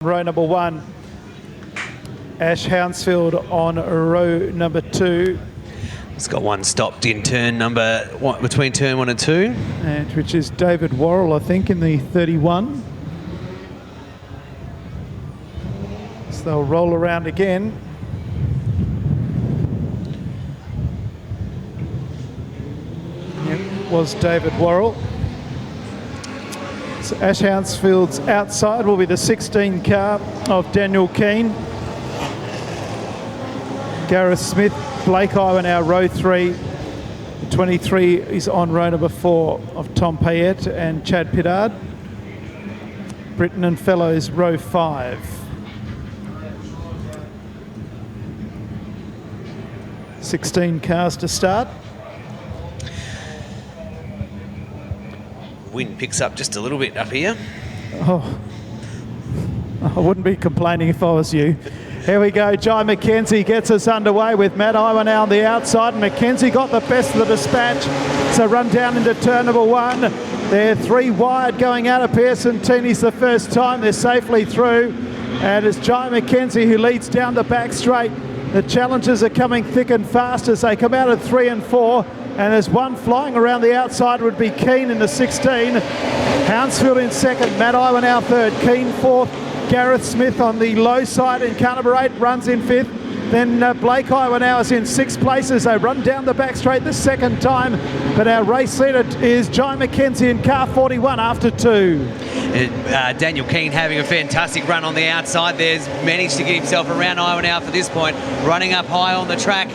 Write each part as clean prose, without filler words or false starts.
row number 1. Ash Hounsfield on row number 2. It's got one stopped in turn number one, between turn 1 and 2. And which is David Worrell, I think, in the 31. So they'll roll around again. It was David Worrell. So Ash Hounsfield's outside will be the 16 car of Daniel Keane. Gareth Smith, Blake Iwanow, row 3. The 23 is on row number 4 of Tom Payette and Chad Pittard. Britton and Fellows, row 5. $16 cars to start. Wind picks up just a little bit up here. Oh, I wouldn't be complaining if I was you. Here we go. Jai McKenzie gets us underway with Matt Iwanow on the outside. McKenzie got the best of the dispatch. So run down into turn number 1. They're 3 wide going out of Pearson Teeney's the first time. They're safely through. And it's Jai McKenzie who leads down the back straight. The challengers are coming thick and fast as they come out at 3 and 4. And there's one flying around the outside would be Keane in the 16. Hounsfield in second. Matt Iwanow third. Keane fourth. Gareth Smith on the low side in car number 8 runs in 5th. Then Blake Iwanow is in 6th place as they run down the back straight the second time. But our race leader is Jai McKenzie in car 41 after 2. Daniel Keane having a fantastic run on the outside. There's managed to get himself around Iwanow for this point. Running up high on the track.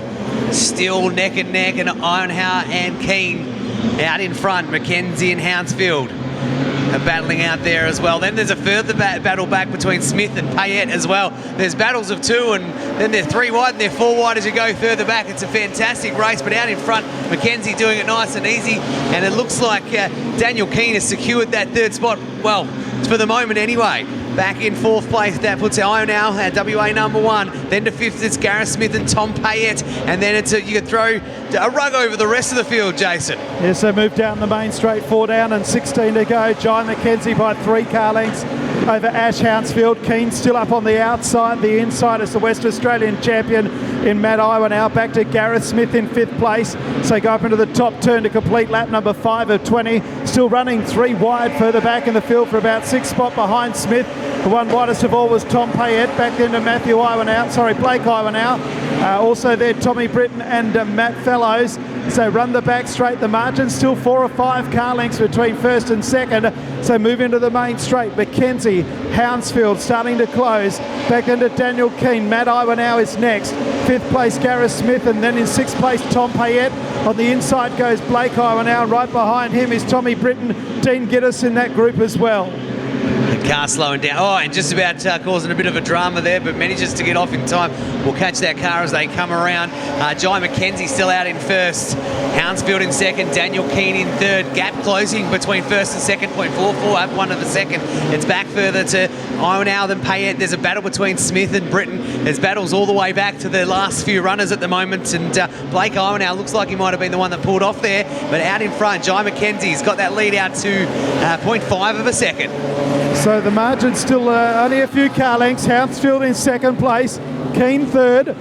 Still neck and neck, and Iwanow and Keane out in front. McKenzie and Hounsfield are battling out there as well. Then there's a further battle back between Smith and Payette as well. There's battles of 2, and then they're 3 wide and they're 4 wide as you go further back. It's a fantastic race, but out in front, McKenzie doing it nice and easy, and it looks like Daniel Keane has secured that 3rd spot. Well, for the moment anyway. Back in 4th place, that puts Iwanow, WA number 1. Then to 5th, it's Gareth Smith and Tom Payette. And then you could throw a rug over the rest of the field, Jason. Yes, they move down the main straight, 4 down and 16 to go. Jai McKenzie by 3 car lengths over Ash Hounsfield. Keane still up on the outside. The inside is the West Australian champion in Matt Iwanow. Back to Gareth Smith in 5th place. So go up into the top turn to complete lap number 5 of 20. Still running 3 wide further back in the field for about 6 spot behind Smith. The one widest of all was Tom Payette. Back then to Blake Iwanow. Also there Tommy Britton and Matt Fellows. So run the back straight. The margin still 4 or 5 car lengths between first and second. So move into the main straight. McKenzie, Hounsfield starting to close. Back into Daniel Keane. Matt Iwanow is next. 5th place Gareth Smith, and then in 6th place Tom Payette. On the inside goes Blake Iwanow, and right behind him is Tommy Britton. Dean Giddis in that group as well. The car slowing down. Oh, and just about causing a bit of a drama there, but manages to get off in time. We'll catch that car as they come around. Jai McKenzie still out in 1st. Hounsfield in 2nd. Daniel Keane in 3rd. Gap closing between 1st and 2nd. 0.44 up 1 of the 2nd. It's back further to Iwanow than Payette. There's a battle between Smith and Britton. There's battles all the way back to the last few runners at the moment. And Blake Iwanow looks like he might have been the one that pulled off there. But out in front, Jai McKenzie's got that lead out to 0.5 of a second. So the margin's still only a few car lengths. Hounsfield in 2nd place. Keane 3rd.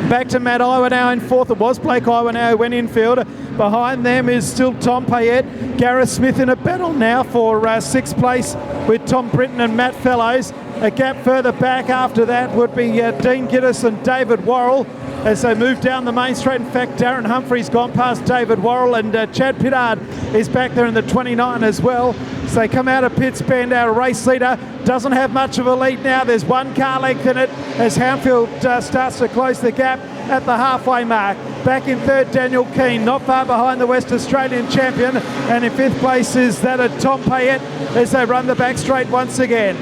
Back to Matt Iwanow in 4th. It was Blake Iwanow who went infield. Behind them is still Tom Payette. Gareth Smith in a battle now for 6th place with Tom Britton and Matt Fellows. A gap further back after that would be Dean Giddis and David Worrell as they move down the main straight. In fact, Darren Humphrey's gone past David Worrell, and Chad Pittard is back there in the 29 as well. So they come out of pits bend. Our race leader doesn't have much of a lead now. There's 1 car length in it as Hounsfield starts to close the gap at the halfway mark. Back in 3rd, Daniel Keane, not far behind the West Australian champion. And in 5th place is that of Tom Payette as they run the back straight once again.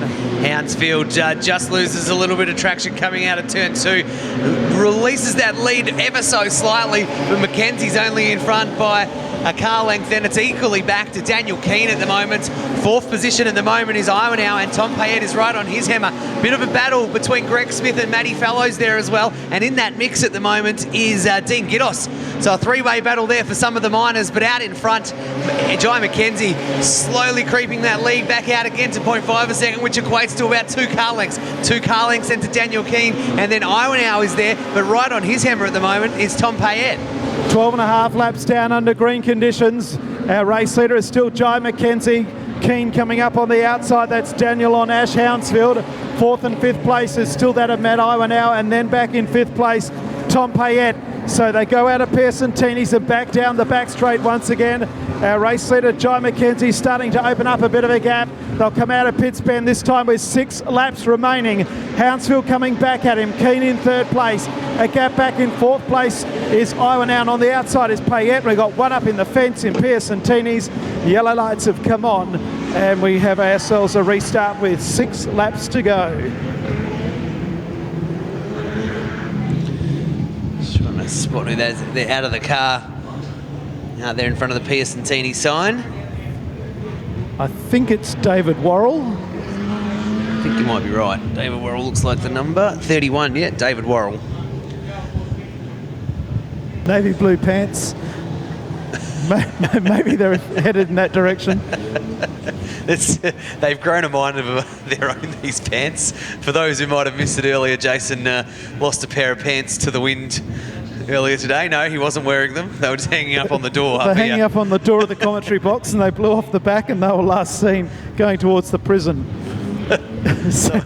Hounsfield just loses a little bit of traction coming out of turn 2. Releases that lead ever so slightly, but McKenzie's only in front by a car length, then it's equally back to Daniel Keane at the moment. Fourth position at the moment is Iwanow, and Tom Payette is right on his hammer. Bit of a battle between Greg Smith and Matty Fallows there as well, and in that mix at the moment is Dean Giddos. So a three-way battle there for some of the minors, but out in front, Jai McKenzie slowly creeping that lead back out again to 0.5 a second, which equates to about 2 car lengths. 2 car lengths into Daniel Keane, and then Iwanow is there, but right on his hammer at the moment is Tom Payette. 12.5 laps down under green conditions. Our race leader is still Jai McKenzie. Keane coming up on the outside, that's Daniel on Ash Hounsfield. 4th and 5th place is still that of Matt Iwanow, and then back in 5th place, Tom Payette. So they go out of Pearson Teeney's and back down the back straight once again. Our race leader, Jai McKenzie, starting to open up a bit of a gap. They'll come out of Pitts Bend this time with 6 laps remaining. Hounsfield coming back at him. Keane in 3rd place. A gap back in 4th place is Iwanow, and on the outside is Payette. We've got one up in the fence in Pearson Teeney's. Yellow lights have come on, and we have ourselves a restart with 6 laps to go. Spot who they're out of the car, out there in front of the Pearson Teeney sign. I think it's David Worrell. I think you might be right. David Worrell looks like the number 31. Yeah, David Worrell. Navy blue pants. Maybe they're headed in that direction. They've grown a mind of their own, these pants. For those who might have missed it earlier, Jason lost a pair of pants to the wind earlier today. No, he wasn't wearing them. They were just hanging up on the door. They're hanging up on the door of the commentary box, and they blew off the back, and they were last seen going towards the prison.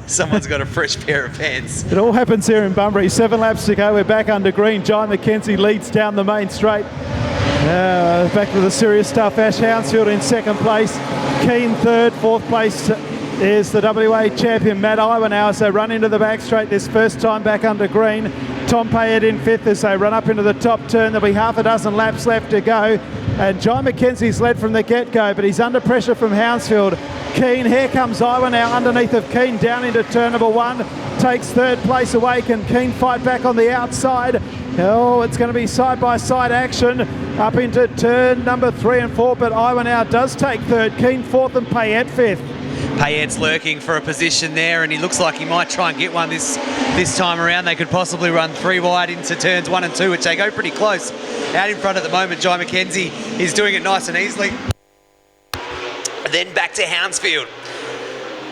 Someone's got a fresh pair of pants. It all happens here in Bunbury. 7 laps to go. We're back under green. Jai McKenzie leads down the main straight. Back to the serious stuff. Ash Hounsfield in 2nd place. Keane 3rd. 4th place is the WA champion Matt Iwanow as they run into the back straight this first time back under green. Tom Payette in 5th as they run up into the top turn. There'll be half a dozen laps left to go. And Jai McKenzie's led from the get-go, but he's under pressure from Hounsfield. Keane, here comes Iwanow underneath of Keane down into turn number 1. Takes 3rd place away. Can Keane fight back on the outside? Oh, it's going to be side-by-side action up into turn number 3 and 4, but Iwanow does take 3rd. Keane 4th and Payette 5th. Payette's lurking for a position there, and he looks like he might try and get one this time around. They could possibly run 3 wide into turns 1 and 2, which they go pretty close. Out in front at the moment, Jai McKenzie is doing it nice and easily. Then back to Hounsfield.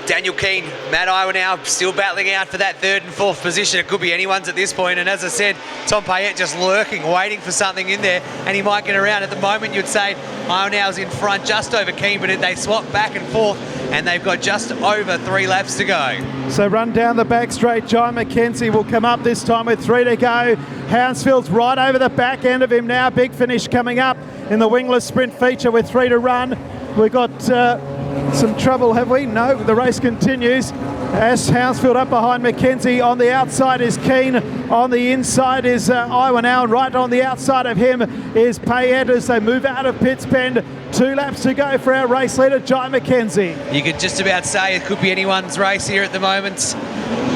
Daniel Keane, Matt Iwanow still battling out for that 3rd and 4th position. It could be anyone's at this point. And as I said, Tom Payette just lurking, waiting for something in there, and he might get around. At the moment, you'd say Iwanow's in front just over Keane, but they swap back and forth, and they've got just over 3 laps to go. So run down the back straight. Jai McKenzie will come up this time with 3 to go. Hounsfield's right over the back end of him now. Big finish coming up in the Wingless sprint feature with 3 to run. We've got some trouble, have we? No, the race continues. Ash Hounsfield up behind McKenzie. On the outside is Keane. On the inside is Iwanow. And right on the outside of him is Payette as they move out of Pitts Bend. 2 laps to go for our race leader, Jai McKenzie. You could just about say it could be anyone's race here at the moment.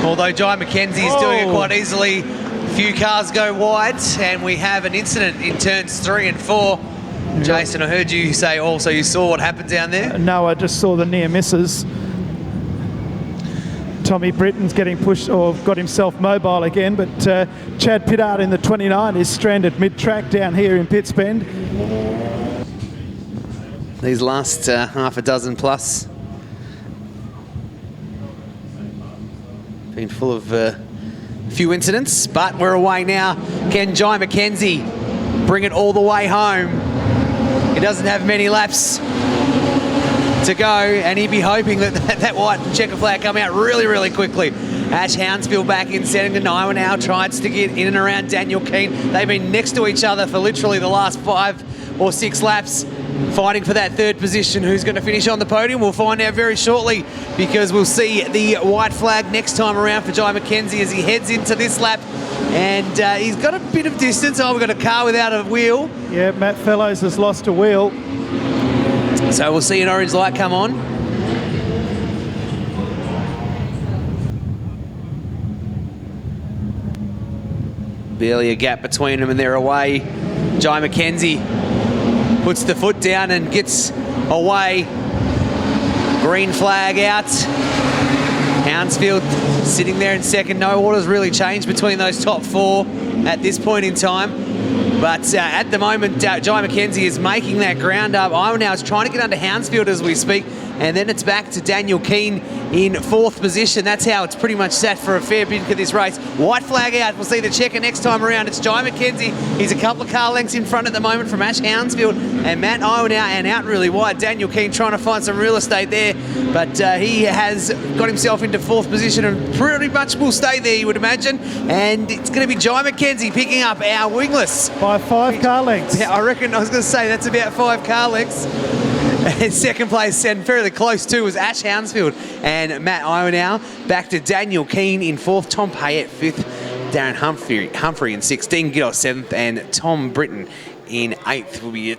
Although Jai McKenzie is doing it quite easily. A few cars go wide, and we have an incident in turns 3 and 4. Jason, I heard you say also you saw what happened down there. No, I just saw the near misses. Tommy Britton's getting pushed or got himself mobile again, but Chad Pittard in the 29 is stranded mid-track down here in Pitts Bend. These last half a dozen plus been full of a few incidents, but we're away now. Can Jai McKenzie bring it all the way home? He doesn't have many laps to go, and he'd be hoping that white checker flag come out really, really quickly. Ash Hounsfield back in second, and Iwanow tries to get in and around Daniel Keane. They've been next to each other for literally the last 5 or 6 laps, fighting for that 3rd position. Who's going to finish on the podium? We'll find out very shortly, because we'll see the white flag next time around for Jai McKenzie as he heads into this lap. And he's got a bit of distance. Oh, we've got a car without a wheel. Yeah, Matt Fellows has lost a wheel. So we'll see an orange light come on. Barely a gap between them, and they're away. Jai McKenzie puts the foot down and gets away. Green flag out. Hounsfield sitting there in second. No order's really changed between those top 4 at this point in time. But at the moment, Jai McKenzie is making that ground up. Now is trying to get under Hounsfield as we speak. And then it's back to Daniel Keane in 4th position. That's how it's pretty much set for a fair bit of this race. White flag out. We'll see the checker next time around. It's Jai McKenzie. He's a couple of car lengths in front at the moment from Ash Hounsfield and Matt Owen out really wide. Daniel Keane trying to find some real estate there, but he has got himself into 4th position and pretty much will stay there, you would imagine. And it's going to be Jai McKenzie picking up our Wingless. By 5 car lengths. Yeah, I reckon, I was going to say, that's about 5 car lengths. And second place, and fairly close too, was Ash Hounsfield and Matt Ionow. Back to Daniel Keane in 4th, Tom Payette 5th, Darren Humphrey in 16th, Giddos 7th, and Tom Britton in 8th will be